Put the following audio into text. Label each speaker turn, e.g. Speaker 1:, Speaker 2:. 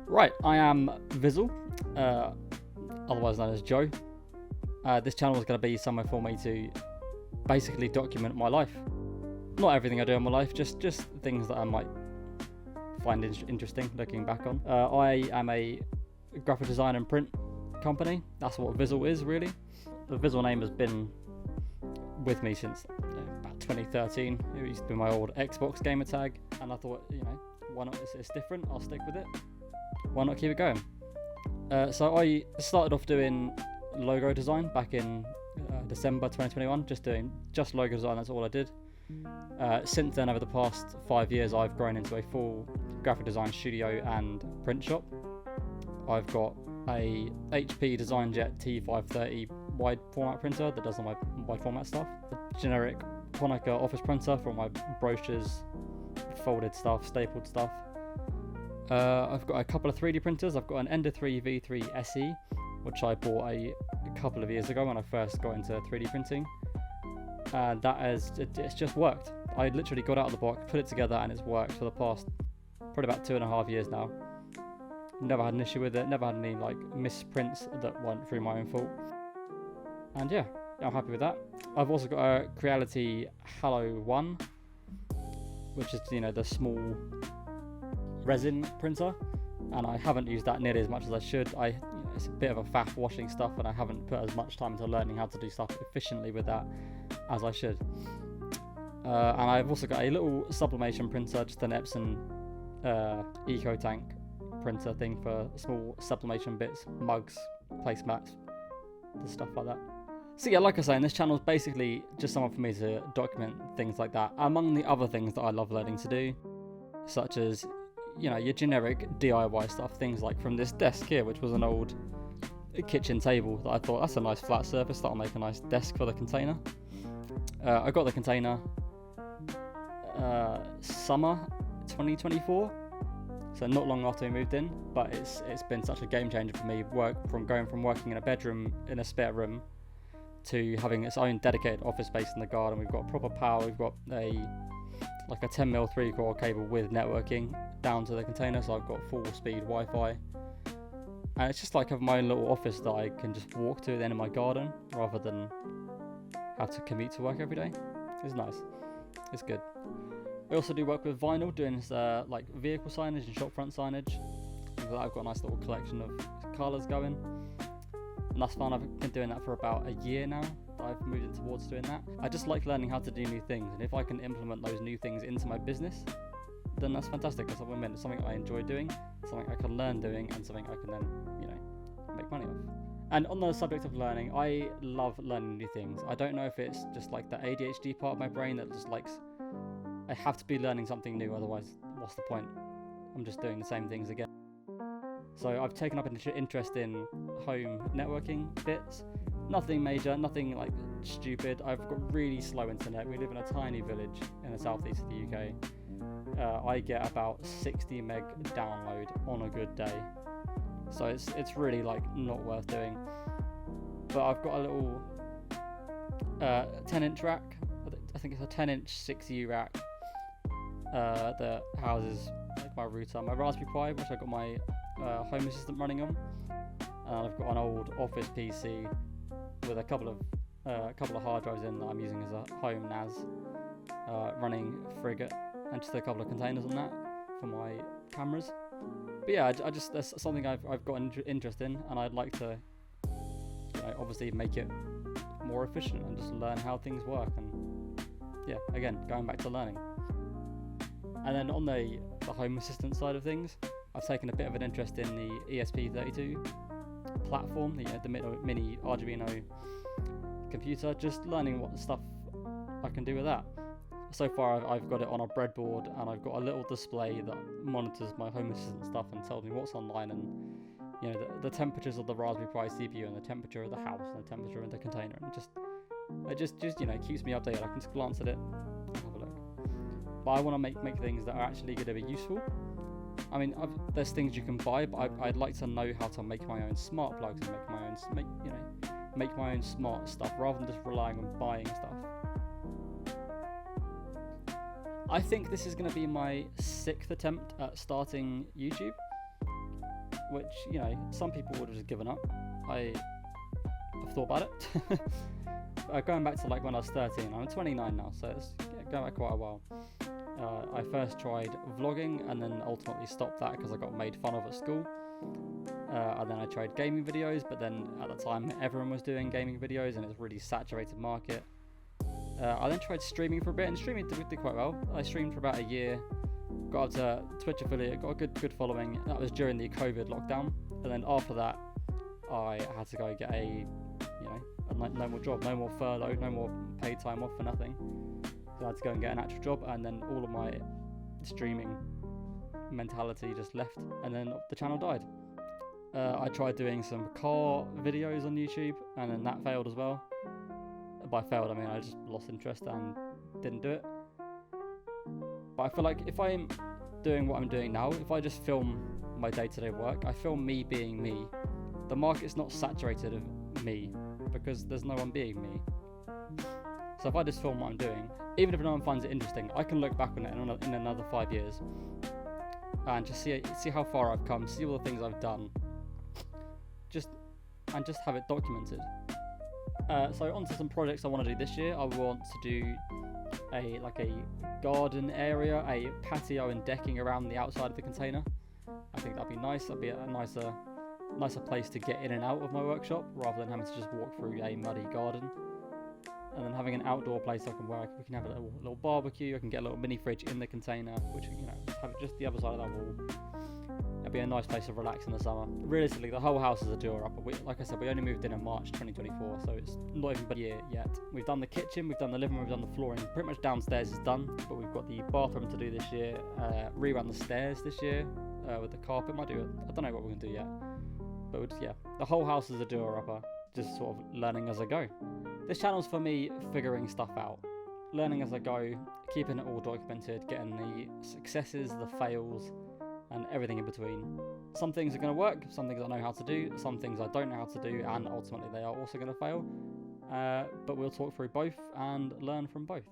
Speaker 1: Right, I am Vizl, otherwise known as Joe. This channel is going to be somewhere for me to basically document my life. Not everything I do in my life, just things that I might find interesting looking back on. I am a graphic design and print company. That's what Vizl is, really. The Vizl name has been with me since about 2013. It used to be my old Xbox gamer tag, and I thought, why not? It's different. I'll stick with it. Why not keep it going? So I started off doing logo design back in December 2021, just logo design. That's all I did. Since then, over the past 5 years, I've grown into a full graphic design studio and print shop. I've got a HP DesignJet T530 wide format printer that does all my wide format stuff. A generic Konica office printer for all my brochures, folded stuff, stapled stuff. I've got a couple of 3D printers. I've got an Ender 3 V3 SE, which I bought a couple of years ago when I first got into 3D printing. And it's just worked. I literally got out of the box, put it together, and it's worked for the past probably about 2.5 years now. Never had an issue with it, never had any misprints that weren't through my own fault. And yeah, I'm happy with that. I've also got a Creality Halo 1, which is the small resin printer, and I haven't used that nearly as much as I should. It's a bit of a faff washing stuff, and I haven't put as much time into learning how to do stuff efficiently with that as I should. And I've also got a little sublimation printer, just an Epson Eco Tank printer thing for small sublimation bits, mugs, placemats, stuff like that. So yeah, like I say, this channel is basically just somewhere for me to document things like that, among the other things that I love learning to do, such as your generic DIY stuff, things like from this desk here, which was an old kitchen table that I thought, that's a nice flat surface, that'll make a nice desk for the container. I got the container summer 2024, so not long after we moved in, but it's been such a game changer for me, going from working in a bedroom in a spare room to having its own dedicated office space in the garden. We've got proper power, we've got a 10mm 3-core cable with networking down to the container, so I've got full speed Wi-Fi, and it's just like having my own little office that I can just walk to at the end of my garden rather than have to commute to work every day. It's nice, it's good. I also do work with vinyl, doing vehicle signage and shop front signage. I've got a nice little collection of colours going, and that's fun. I've been doing that for about a year now. I've moved in towards doing that. I just like learning how to do new things, and if I can implement those new things into my business, then that's fantastic. That's what I meant. It's something I enjoy doing, something I can learn doing, and something I can then, make money off. And on the subject of learning, I love learning new things. I don't know if it's just like the ADHD part of my brain that just likes, I have to be learning something new, otherwise what's the point? I'm just doing the same things again. So I've taken up an interest in home networking bits. Nothing major, nothing stupid. I've got really slow internet. We live in a tiny village in the southeast of the UK. I get about 60 meg download on a good day, so it's really not worth doing. But I've got a little 10-inch rack. I think it's a 10-inch 6U rack that houses my router, my Raspberry Pi, which I've got my Home Assistant running on, and I've got an old office PC with a couple of hard drives in that I'm using as a home NAS, running Frigate, and just a couple of containers on that for my cameras. But yeah, that's something I've got an interest in, and I'd like to obviously make it more efficient and just learn how things work, and yeah, again, going back to learning. And then on the Home Assistant side of things, I've taken a bit of an interest in the ESP32 platform, the mini Arduino computer, just learning what stuff I can do with that. So far I've got it on a breadboard, and I've got a little display that monitors my Home Assistant stuff and tells me what's online, and the temperatures of the Raspberry Pi CPU, and the temperature of the house, and the temperature of the container, and it just keeps me updated. I can just glance at it and have a look. But I want to make things that are actually going to be useful. I mean, there's things you can buy, but I'd like to know how to make my own smart plugs and make my own smart stuff rather than just relying on buying stuff. I think this is going to be my 6th attempt at starting YouTube. which, you know, some people would have just given up. I've thought about it. Going back to like when I was 13, I'm 29 now, so it's going back quite a while. I first tried vlogging and then ultimately stopped that because I got made fun of at school. And then I tried gaming videos, but then at the time everyone was doing gaming videos and it's a really saturated market. I then tried streaming for a bit, and streaming did quite well. I streamed for about a year, got up to Twitch affiliate, got a good following. That was during the COVID lockdown, and then after that I had to go get a normal job, no more furlough, no more paid time off for nothing. So I had to go and get an actual job, and then all of my streaming mentality just left, and then the channel died. I tried doing some car videos on YouTube, and then that failed as well. By failed, I mean I just lost interest and didn't do it. But I feel like if I'm doing what I'm doing now, if I just film my day-to-day work, I film me being me, the market's not saturated of me because there's no one being me. So if I just film what I'm doing, even if no one finds it interesting, I can look back on it in another 5 years and just see how far I've come, see all the things I've done, just have it documented. So onto some projects I want to do this year. I want to do a garden area, a patio and decking around the outside of the container. I think that'd be nice. That'd be a nicer place to get in and out of my workshop rather than having to just walk through a muddy garden. And then having an outdoor place we can have a little barbecue. I can get a little mini fridge in the container, which, you know, have it just the other side of that wall. It'd be a nice place to relax in the summer. Realistically, the whole house is a doer-upper. Like I said, we only moved in March 2024, so it's not even been a year yet. We've done the kitchen, we've done the living room, we've done the flooring. Pretty much downstairs is done, but we've got the bathroom to do this year. Rerun the stairs this year with the carpet. I don't know what we're going to do yet. But the whole house is a doer-upper. Just sort of learning as I go. This channel's for me figuring stuff out. Learning as I go, keeping it all documented, getting the successes, the fails, and everything in between. Some things are going to work, some things I know how to do, some things I don't know how to do, and ultimately they are also going to fail. But we'll talk through both and learn from both.